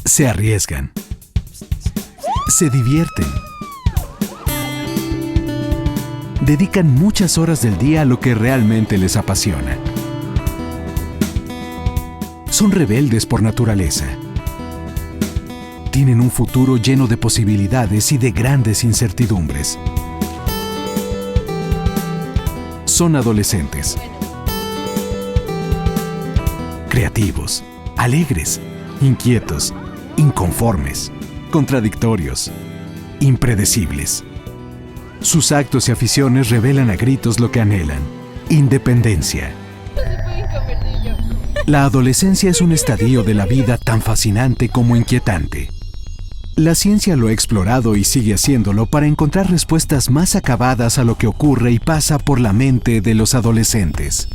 Se arriesgan. Se divierten. Dedican muchas horas del día a lo que realmente les apasiona. Son rebeldes por naturaleza. Tienen un futuro lleno de posibilidades y de grandes incertidumbres. Son adolescentes. Creativos, alegres, inquietos, inconformes, contradictorios, impredecibles. Sus actos y aficiones revelan a gritos lo que anhelan: independencia. La adolescencia es un estadio de la vida tan fascinante como inquietante. La ciencia lo ha explorado y sigue haciéndolo para encontrar respuestas más acabadas a lo que ocurre y pasa por la mente de los adolescentes.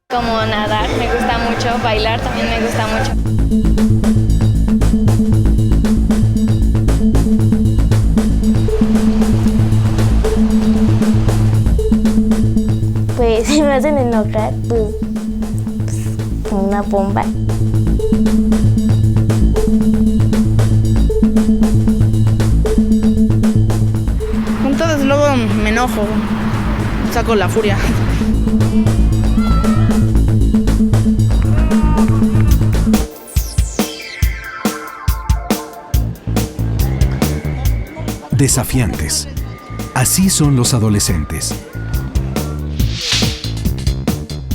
Como nadar, me gusta mucho, bailar también me gusta mucho. Pues si me hacen enojar, pues como una bomba. Entonces luego me enojo, saco la furia. Desafiantes. Así son los adolescentes.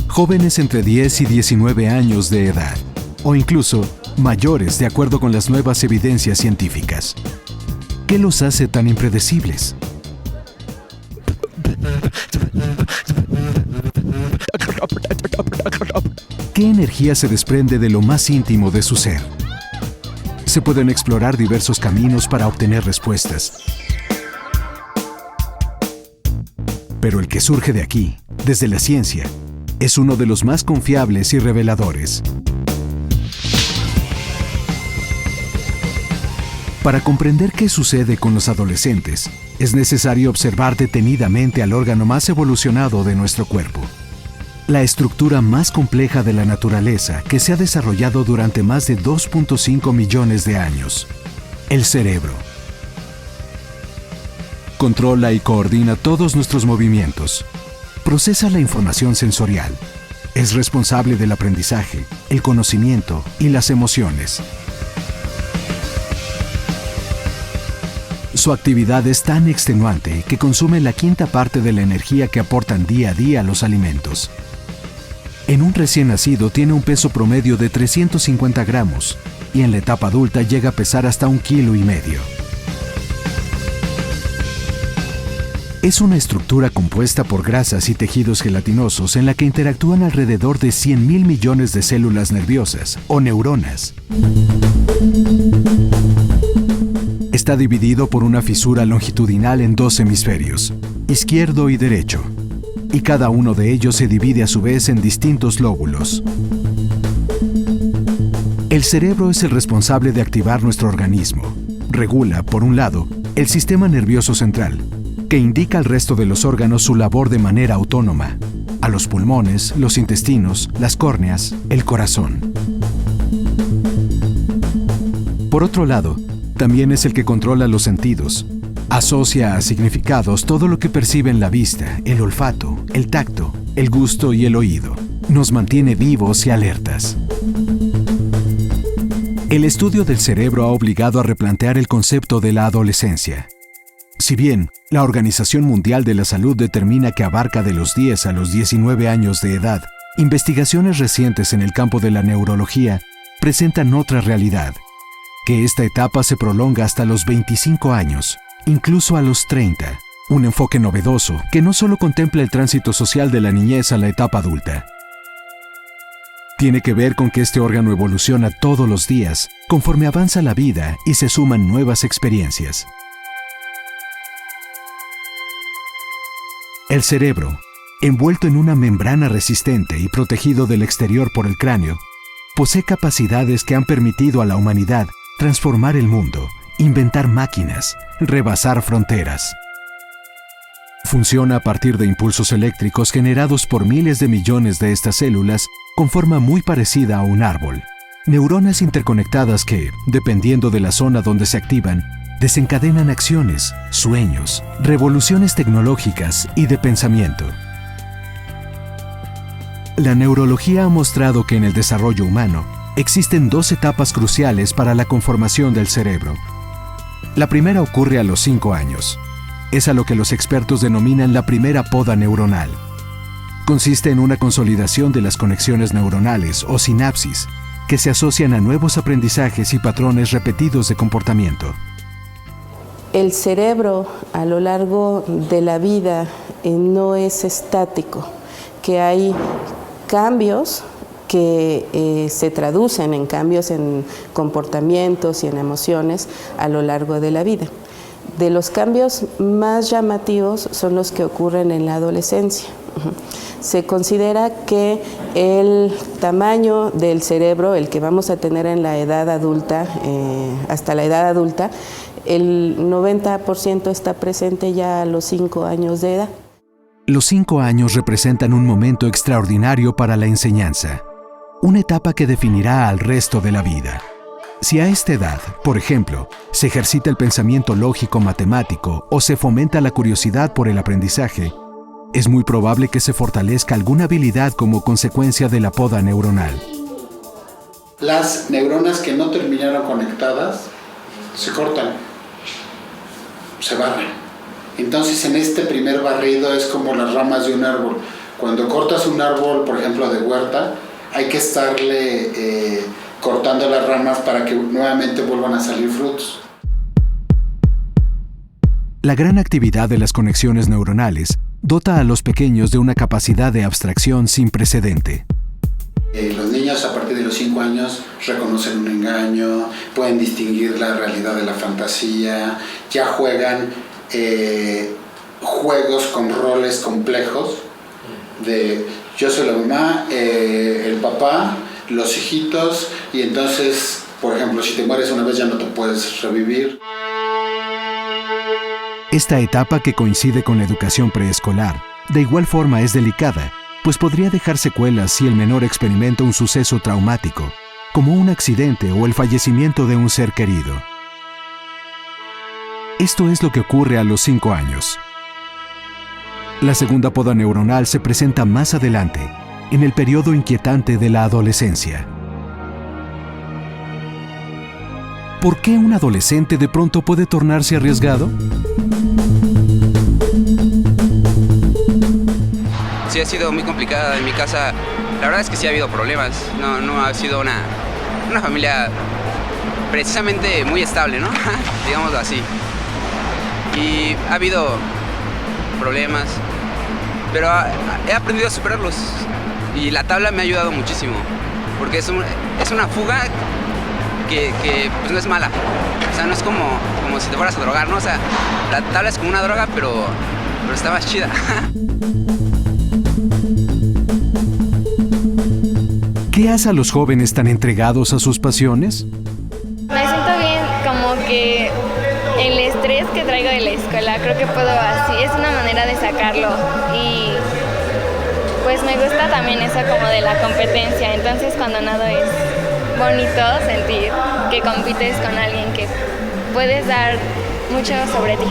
Jóvenes entre 10 y 19 años de edad, o incluso mayores de acuerdo con las nuevas evidencias científicas. ¿Qué los hace tan impredecibles? ¿Qué energía se desprende de lo más íntimo de su ser? Se pueden explorar diversos caminos para obtener respuestas. Pero el que surge de aquí, desde la ciencia, es uno de los más confiables y reveladores. Para comprender qué sucede con los adolescentes, es necesario observar detenidamente al órgano más evolucionado de nuestro cuerpo. La estructura más compleja de la naturaleza que se ha desarrollado durante más de 2.5 millones de años: el cerebro. Controla y coordina todos nuestros movimientos. Procesa la información sensorial. Es responsable del aprendizaje, el conocimiento y las emociones. Su actividad es tan extenuante que consume la quinta parte de la energía que aportan día a día los alimentos. En un recién nacido tiene un peso promedio de 350 gramos y en la etapa adulta llega a pesar hasta 1,5 kilos. Es una estructura compuesta por grasas y tejidos gelatinosos en la que interactúan alrededor de 100,000 millones de células nerviosas o neuronas. Está dividido por una fisura longitudinal en 2 hemisferios, izquierdo y derecho, y cada uno de ellos se divide a su vez en distintos lóbulos. El cerebro es el responsable de activar nuestro organismo. Regula, por un lado, el sistema nervioso central, que indica al resto de los órganos su labor de manera autónoma: a los pulmones, los intestinos, las córneas, el corazón. Por otro lado, también es el que controla los sentidos. Asocia a significados todo lo que perciben la vista, el olfato, el tacto, el gusto y el oído. Nos mantiene vivos y alertas. El estudio del cerebro ha obligado a replantear el concepto de la adolescencia. Si bien la Organización Mundial de la Salud determina que abarca de los 10 a los 19 años de edad, investigaciones recientes en el campo de la neurología presentan otra realidad: que esta etapa se prolonga hasta los 25 años, incluso a los 30. Un enfoque novedoso que no solo contempla el tránsito social de la niñez a la etapa adulta. Tiene que ver con que este órgano evoluciona todos los días, conforme avanza la vida y se suman nuevas experiencias. El cerebro, envuelto en una membrana resistente y protegido del exterior por el cráneo, posee capacidades que han permitido a la humanidad transformar el mundo, inventar máquinas, rebasar fronteras. Funciona a partir de impulsos eléctricos generados por miles de millones de estas células con forma muy parecida a un árbol. Neuronas interconectadas que, dependiendo de la zona donde se activan, desencadenan acciones, sueños, revoluciones tecnológicas y de pensamiento. La neurología ha mostrado que en el desarrollo humano existen dos etapas cruciales para la conformación del cerebro. La primera ocurre a los 5 años. Es a lo que los expertos denominan la primera poda neuronal. Consiste en una consolidación de las conexiones neuronales o sinapsis, que se asocian a nuevos aprendizajes y patrones repetidos de comportamiento. El cerebro a lo largo de la vida no es estático, que hay cambios que se traducen en cambios en comportamientos y en emociones a lo largo de la vida. De los cambios más llamativos son los que ocurren en la adolescencia. Se considera que el tamaño del cerebro, el que vamos a tener en la edad adulta, hasta la edad adulta, el 90% está presente ya a los 5 años de edad. Los 5 años representan un momento extraordinario para la enseñanza, una etapa que definirá al resto de la vida. Si a esta edad, por ejemplo, se ejercita el pensamiento lógico matemático o se fomenta la curiosidad por el aprendizaje, es muy probable que se fortalezca alguna habilidad como consecuencia de la poda neuronal. Las neuronas que no terminaron conectadas se cortan, se barren. Entonces en este primer barrido es como las ramas de un árbol. Cuando cortas un árbol, por ejemplo de huerta, hay que estarle cortando las ramas para que nuevamente vuelvan a salir frutos. La gran actividad de las conexiones neuronales dota a los pequeños de una capacidad de abstracción sin precedente. Los niños a partir de los 5 años reconocen un engaño, pueden distinguir la realidad de la fantasía, ya juegan juegos con roles complejos de yo soy la mamá, el papá, los hijitos, y entonces, por ejemplo, si te mueres una vez ya no te puedes revivir. Esta etapa, que coincide con la educación preescolar, de igual forma es delicada, pues podría dejar secuelas si el menor experimenta un suceso traumático, como un accidente o el fallecimiento de un ser querido. Esto es lo que ocurre a los 5 años. La segunda poda neuronal se presenta más adelante, en el periodo inquietante de la adolescencia. ¿Por qué un adolescente de pronto puede tornarse arriesgado? Sí, ha sido muy complicada en mi casa. La verdad es que sí ha habido problemas. No ha sido una familia precisamente muy estable, ¿no? Digámoslo así. Y ha habido problemas, pero he aprendido a superarlos. Y la tabla me ha ayudado muchísimo, porque es una fuga que pues no es mala. O sea, no es como si te fueras a drogar, ¿no? O sea, la tabla es como una droga, pero está más chida. ¿Qué hace a los jóvenes tan entregados a sus pasiones? Me siento bien, como que el estrés que traigo de la escuela, creo que puedo así, es una manera de sacarlo. Y pues me gusta también eso como de la competencia, entonces cuando nado es bonito sentir que compites con alguien que puedes dar mucho sobre ti.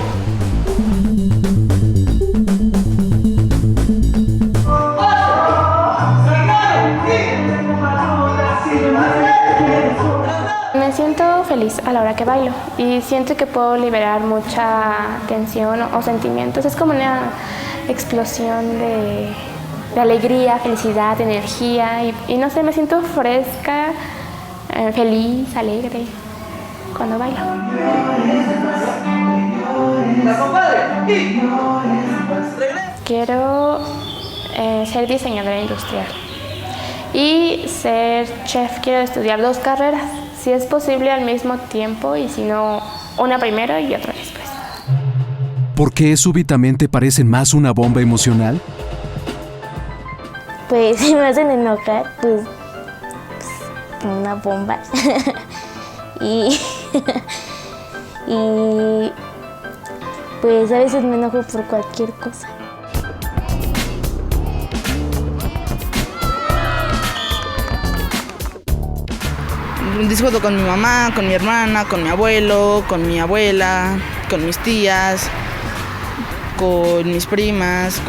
Me siento feliz a la hora que bailo y siento que puedo liberar mucha tensión o sentimientos. Es como una explosión de alegría, felicidad, energía y no sé, me siento fresca, feliz, alegre cuando bailo. Quiero ser diseñadora industrial y ser chef. Quiero estudiar 2 carreras, si es posible al mismo tiempo y si no, una primero y otra después. ¿Por qué súbitamente parecen más una bomba emocional? Pues si me hacen enojar, pues una bomba. Y Y pues a veces me enojo por cualquier cosa. Discuto con mi mamá, con mi hermana, con mi abuelo, con mi abuela, con mis tías, con mis primas,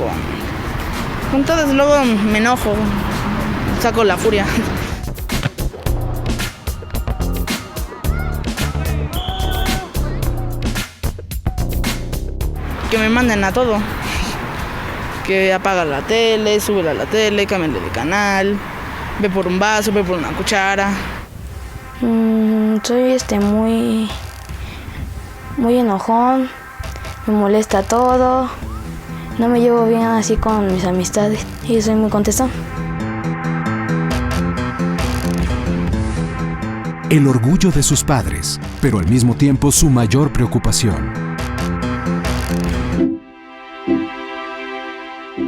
con todas. Luego me enojo, saco la furia. Que me manden a todo. Que apaga la tele, sube a la tele, cámbiale de canal, ve por un vaso, ve por una cuchara. Soy muy enojón, me molesta todo, no me llevo bien así con mis amistades y soy muy contestón. El orgullo de sus padres, pero al mismo tiempo su mayor preocupación.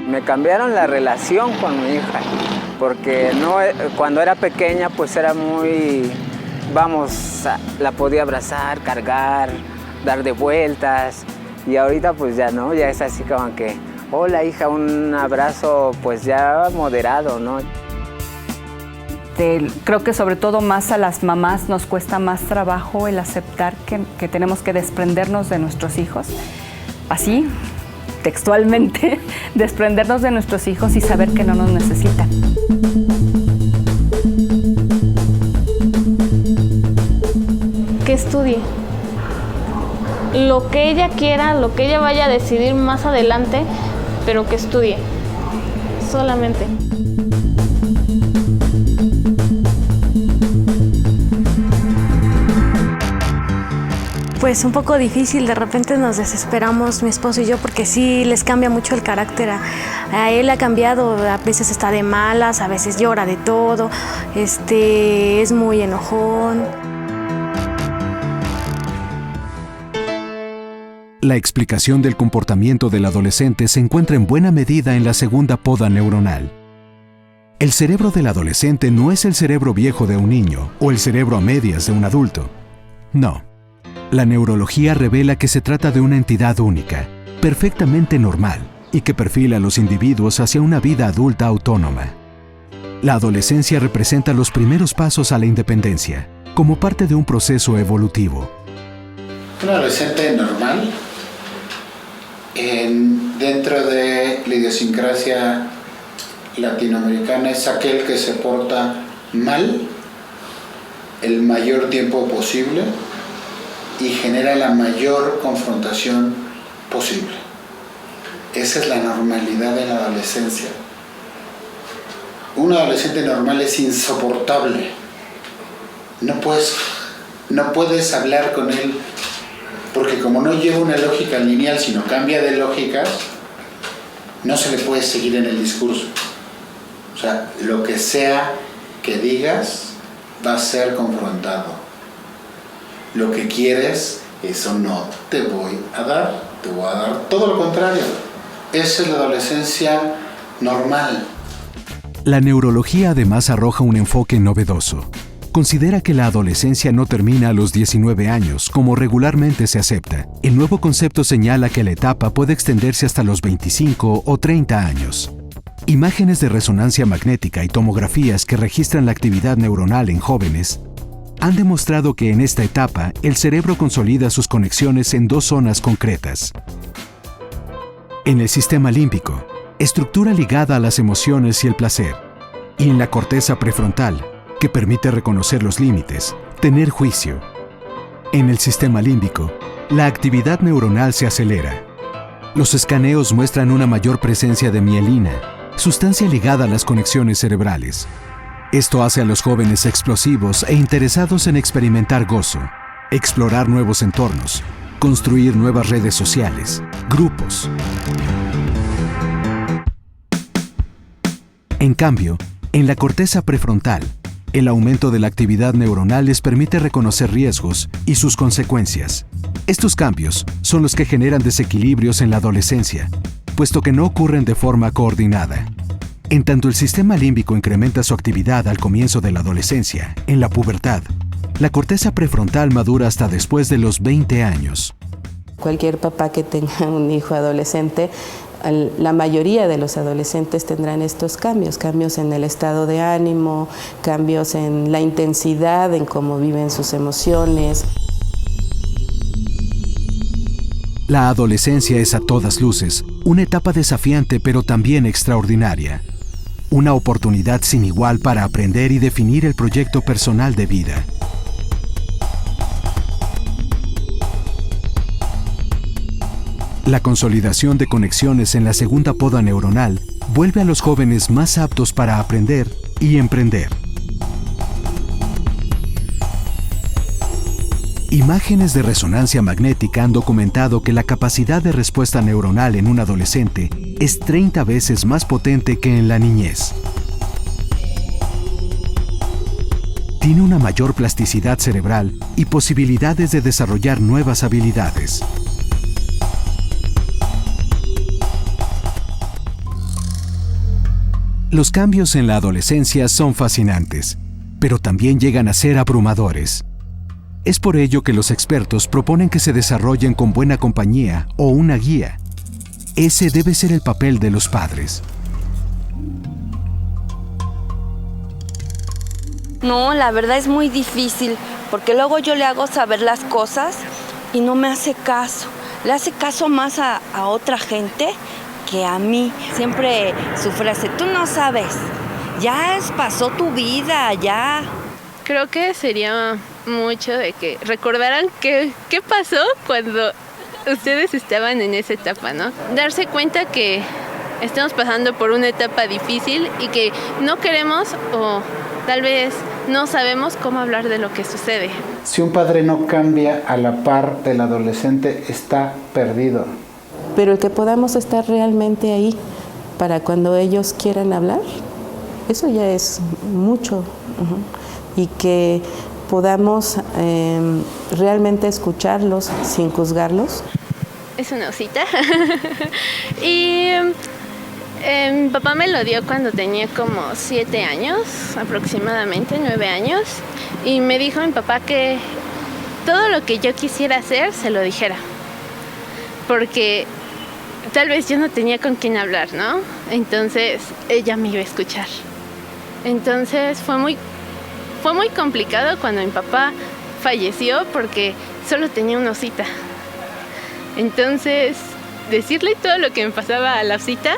Me cambiaron la relación con mi hija, porque cuando era pequeña pues era muy, la podía abrazar, cargar, dar de vueltas, y ahorita pues ya no, ya es así como que, hola hija, un abrazo pues ya moderado, ¿no? Creo que sobre todo más a las mamás nos cuesta más trabajo el aceptar que tenemos que desprendernos de nuestros hijos, así, textualmente, desprendernos de nuestros hijos y saber que no nos necesitan. Que estudie. Lo que ella quiera, lo que ella vaya a decidir más adelante, pero que estudie. Solamente. Pues un poco difícil, de repente nos desesperamos mi esposo y yo porque sí les cambia mucho el carácter. A él ha cambiado, a veces está de malas, a veces llora de todo, es muy enojón. La explicación del comportamiento del adolescente se encuentra en buena medida en la segunda poda neuronal. El cerebro del adolescente no es el cerebro viejo de un niño o el cerebro a medias de un adulto. No. La neurología revela que se trata de una entidad única, perfectamente normal y que perfila a los individuos hacia una vida adulta autónoma. La adolescencia representa los primeros pasos a la independencia, como parte de un proceso evolutivo. Un adolescente normal, dentro de la idiosincrasia latinoamericana, es aquel que se porta mal el mayor tiempo posible y genera la mayor confrontación posible. Esa es la normalidad de la adolescencia. Un adolescente normal es insoportable. No puedes hablar con él porque como no lleva una lógica lineal, sino cambia de lógicas, no se le puede seguir en el discurso. O sea, lo que sea que digas va a ser confrontado. Lo que quieres, eso no te voy a dar, te voy a dar todo lo contrario. Esa es la adolescencia normal. La neurología además arroja un enfoque novedoso. Considera que la adolescencia no termina a los 19 años, como regularmente se acepta. El nuevo concepto señala que la etapa puede extenderse hasta los 25 o 30 años. Imágenes de resonancia magnética y tomografías que registran la actividad neuronal en jóvenes han demostrado que en esta etapa el cerebro consolida sus conexiones en dos zonas concretas. En el sistema límbico, estructura ligada a las emociones y el placer, y en la corteza prefrontal, que permite reconocer los límites, tener juicio. En el sistema límbico, la actividad neuronal se acelera. Los escaneos muestran una mayor presencia de mielina, sustancia ligada a las conexiones cerebrales. Esto hace a los jóvenes explosivos e interesados en experimentar gozo, explorar nuevos entornos, construir nuevas redes sociales, grupos. En cambio, en la corteza prefrontal, el aumento de la actividad neuronal les permite reconocer riesgos y sus consecuencias. Estos cambios son los que generan desequilibrios en la adolescencia, puesto que no ocurren de forma coordinada. En tanto el sistema límbico incrementa su actividad al comienzo de la adolescencia, en la pubertad, La corteza prefrontal madura hasta después de los 20 años. Cualquier papá que tenga un hijo adolescente, la mayoría de los adolescentes tendrán estos cambios en el estado de ánimo, cambios en la intensidad, en cómo viven sus emociones. La adolescencia es a todas luces una etapa desafiante pero también extraordinaria. Una oportunidad sin igual para aprender y definir el proyecto personal de vida. La consolidación de conexiones en la segunda poda neuronal vuelve a los jóvenes más aptos para aprender y emprender. Imágenes de resonancia magnética han documentado que la capacidad de respuesta neuronal en un adolescente es 30 veces más potente que en la niñez. Tiene una mayor plasticidad cerebral y posibilidades de desarrollar nuevas habilidades. Los cambios en la adolescencia son fascinantes, pero también llegan a ser abrumadores. Es por ello que los expertos proponen que se desarrollen con buena compañía o una guía. Ese debe ser el papel de los padres. No, la verdad es muy difícil, porque luego yo le hago saber las cosas y no me hace caso. Le hace caso más a otra gente que a mí. Siempre su frase, tú no sabes, ya pasó tu vida, ya. Creo que sería mucho de que recordaran qué pasó cuando ustedes estaban en esa etapa, ¿no? Darse cuenta que estamos pasando por una etapa difícil y que no queremos o tal vez no sabemos cómo hablar de lo que sucede. Si un padre no cambia a la par del adolescente, está perdido. Pero el que podamos estar realmente ahí para cuando ellos quieran hablar, eso ya es mucho. Y que podamos realmente escucharlos sin juzgarlos. Es una osita. Y mi papá me lo dio cuando tenía como 7 años, aproximadamente 9 años. Y me dijo mi papá que todo lo que yo quisiera hacer, se lo dijera. Porque tal vez yo no tenía con quién hablar, ¿no? Entonces ella me iba a escuchar. Entonces fue muy complicado cuando mi papá falleció porque solo tenía una osita. Entonces, decirle todo lo que me pasaba a la osita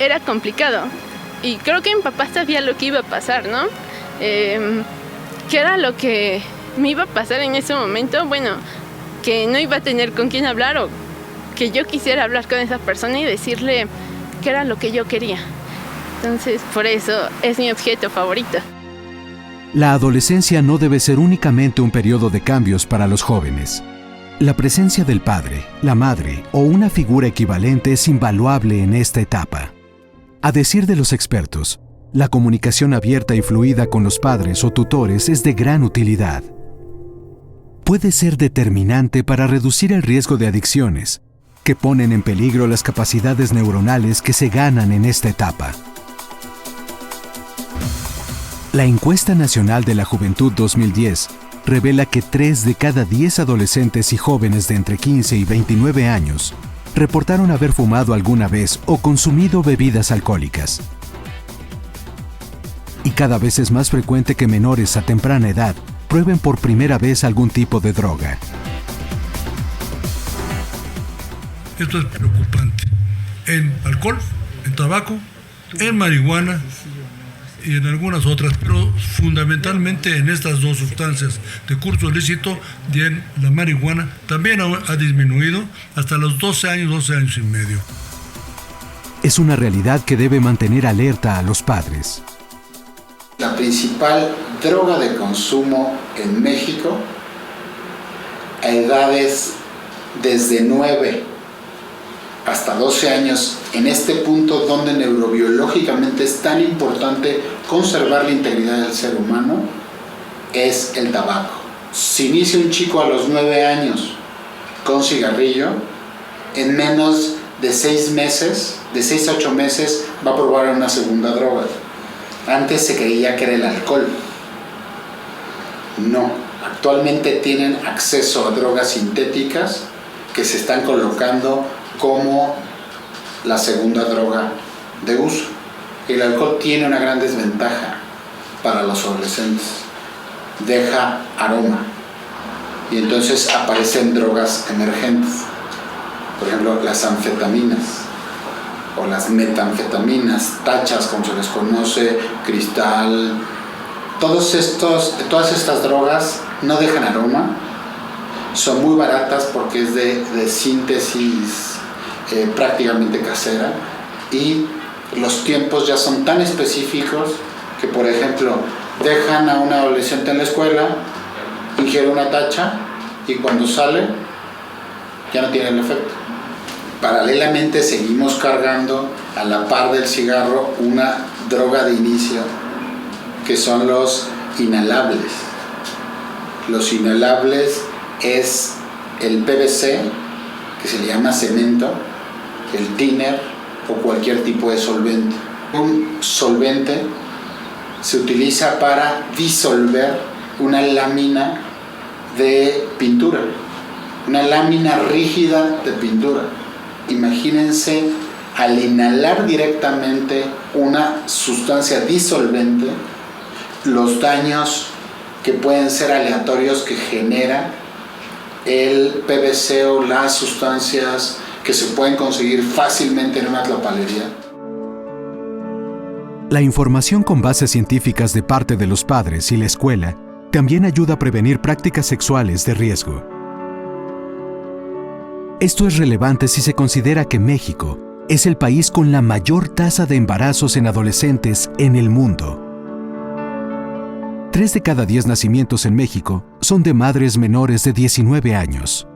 era complicado. Y creo que mi papá sabía lo que iba a pasar, ¿no? ¿Qué era lo que me iba a pasar en ese momento? Bueno, que no iba a tener con quién hablar o que yo quisiera hablar con esa persona y decirle qué era lo que yo quería. Entonces, por eso es mi objeto favorito. La adolescencia no debe ser únicamente un periodo de cambios para los jóvenes. La presencia del padre, la madre o una figura equivalente es invaluable en esta etapa. A decir de los expertos, la comunicación abierta y fluida con los padres o tutores es de gran utilidad. Puede ser determinante para reducir el riesgo de adicciones, que ponen en peligro las capacidades neuronales que se ganan en esta etapa. La Encuesta Nacional de la Juventud 2010 revela que 3 de cada 10 adolescentes y jóvenes de entre 15 y 29 años reportaron haber fumado alguna vez o consumido bebidas alcohólicas. Y cada vez es más frecuente que menores a temprana edad prueben por primera vez algún tipo de droga. Esto es preocupante. En alcohol, en tabaco, en marihuana y en algunas otras, pero fundamentalmente en estas dos sustancias de curso ilícito y en la marihuana también ha disminuido hasta los 12 años y medio. Es una realidad que debe mantener alerta a los padres. La principal droga de consumo en México a edades desde 9 hasta 12 años, en este punto donde neurobiológicamente es tan importante conservar la integridad del ser humano, es el tabaco. Si inicia un chico a los 9 años con cigarrillo, en menos de 6 meses, de 6 a 8 meses, va a probar una segunda droga. Antes se creía que era el alcohol. No. Actualmente tienen acceso a drogas sintéticas que se están colocando como la segunda droga de uso. El alcohol tiene una gran desventaja para los adolescentes. Deja aroma y entonces aparecen drogas emergentes. Por ejemplo, las anfetaminas o las metanfetaminas, tachas como se les conoce, cristal. Todas estas drogas no dejan aroma, son muy baratas porque es de síntesis prácticamente casera, y los tiempos ya son tan específicos que, por ejemplo, dejan a un adolescente en la escuela, ingiere una tacha y cuando sale ya no tiene el efecto. Paralelamente seguimos cargando a la par del cigarro una droga de inicio que son los inhalables. Los inhalables es el PVC, que se le llama cemento, el thinner o cualquier tipo de solvente. Un solvente se utiliza para disolver una lámina de pintura, una lámina rígida de pintura. Imagínense, al inhalar directamente una sustancia disolvente, los daños que pueden ser aleatorios que genera el PVC o las sustancias que se pueden conseguir fácilmente en una tlapalería. La información con bases científicas de parte de los padres y la escuela también ayuda a prevenir prácticas sexuales de riesgo. Esto es relevante si se considera que México es el país con la mayor tasa de embarazos en adolescentes en el mundo. 3 de cada 10 nacimientos en México son de madres menores de 19 años.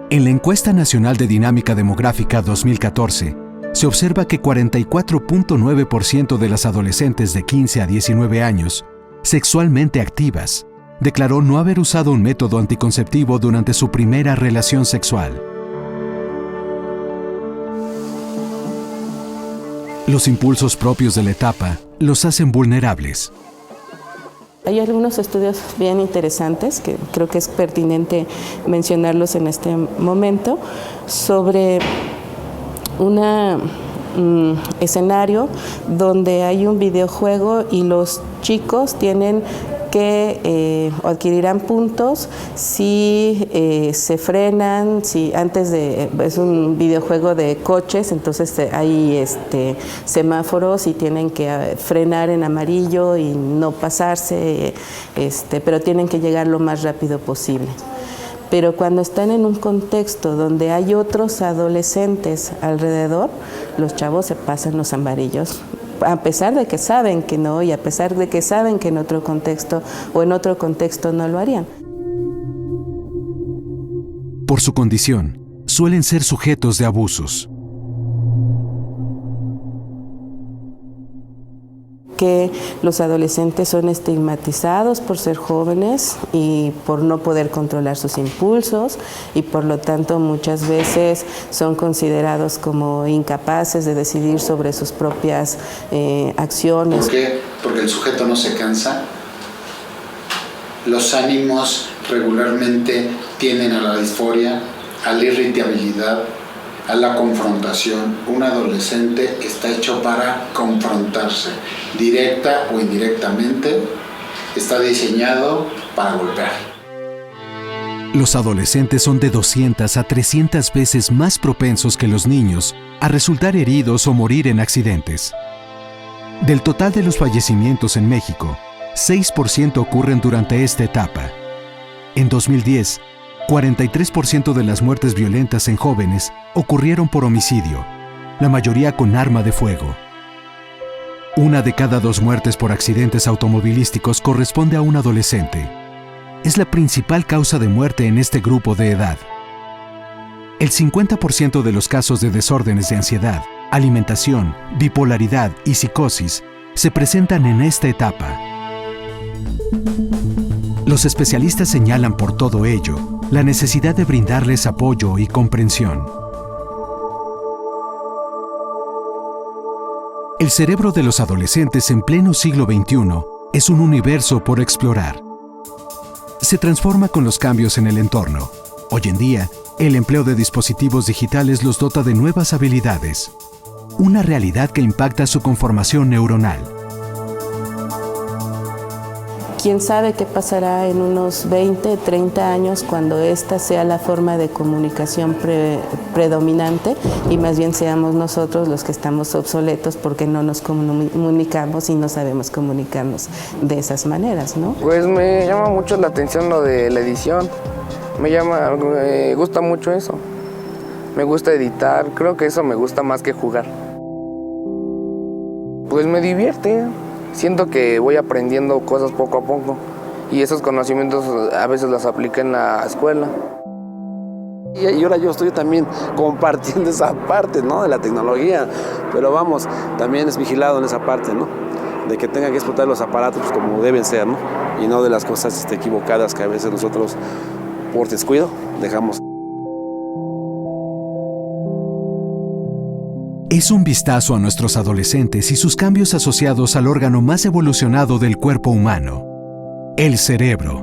En la Encuesta Nacional de Dinámica Demográfica 2014, se observa que 44.9% de las adolescentes de 15 a 19 años, sexualmente activas, declaró no haber usado un método anticonceptivo durante su primera relación sexual. Los impulsos propios de la etapa los hacen vulnerables. Hay algunos estudios bien interesantes que creo que es pertinente mencionarlos en este momento sobre un escenario donde hay un videojuego y los chicos tienen que adquirirán puntos si se frenan, si antes de, es un videojuego de coches, entonces hay semáforos y tienen que frenar en amarillo y no pasarse, pero tienen que llegar lo más rápido posible. Pero cuando están en un contexto donde hay otros adolescentes alrededor, los chavos se pasan los amarillos, a pesar de que saben que no y a pesar de que saben que en otro contexto o en otro contexto no lo harían. Por su condición, suelen ser sujetos de abusos. Que los adolescentes son estigmatizados por ser jóvenes y por no poder controlar sus impulsos y por lo tanto muchas veces son considerados como incapaces de decidir sobre sus propias acciones. ¿Por qué? Porque el sujeto no se cansa. Los ánimos regularmente tienden a la disforia, a la irritabilidad, a la confrontación. Un adolescente está hecho para confrontarse, directa o indirectamente, está diseñado para golpear. Los adolescentes son de 200 a 300 veces más propensos que los niños a resultar heridos o morir en accidentes. Del total de los fallecimientos en México, 6% ocurren durante esta etapa. En 2010, 43% de las muertes violentas en jóvenes ocurrieron por homicidio, la mayoría con arma de fuego. 1 de cada 2 muertes por accidentes automovilísticos corresponde a un adolescente. Es la principal causa de muerte en este grupo de edad. El 50% de los casos de desórdenes de ansiedad, alimentación, bipolaridad y psicosis se presentan en esta etapa. Los especialistas señalan por todo ello la necesidad de brindarles apoyo y comprensión. El cerebro de los adolescentes en pleno siglo XXI es un universo por explorar. se transforma con los cambios en el entorno. Hoy en día, el empleo de dispositivos digitales los dota de nuevas habilidades, una realidad que impacta su conformación neuronal. ¿Quién sabe qué pasará en unos 20, 30 años cuando esta sea la forma de comunicación predominante y más bien seamos nosotros los que estamos obsoletos porque no nos comunicamos y no sabemos comunicarnos de esas maneras, ¿no? Pues me llama mucho la atención lo de la edición, me gusta mucho eso, me gusta editar, creo que eso me gusta más que jugar. Pues me divierte. Siento que voy aprendiendo cosas poco a poco y esos conocimientos a veces los apliqué en la escuela. Y ahora yo estoy también compartiendo esa parte, ¿no?, de la tecnología, pero vamos, también es vigilado en esa parte, ¿no?, de que tenga que explotar los aparatos pues, como deben ser, ¿no?, y no de las cosas equivocadas que a veces nosotros por descuido dejamos. Es un vistazo a nuestros adolescentes y sus cambios asociados al órgano más evolucionado del cuerpo humano, el cerebro.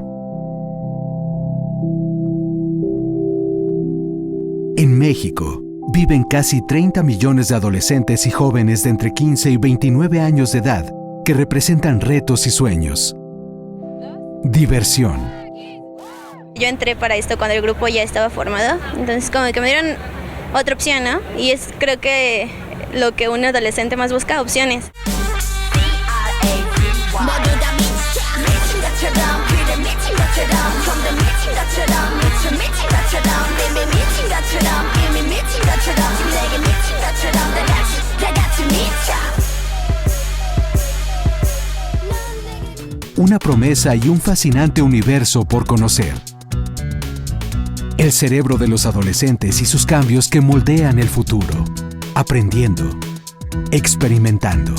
En México, viven casi 30 millones de adolescentes y jóvenes de entre 15 y 29 años de edad que representan retos y sueños. Diversión. Yo entré para esto cuando el grupo ya estaba formado, entonces como que me dieron otra opción, ¿no? Y es creo que lo que un adolescente más busca, opciones. Una promesa y un fascinante universo por conocer. El cerebro de los adolescentes y sus cambios que moldean el futuro. Aprendiendo, experimentando.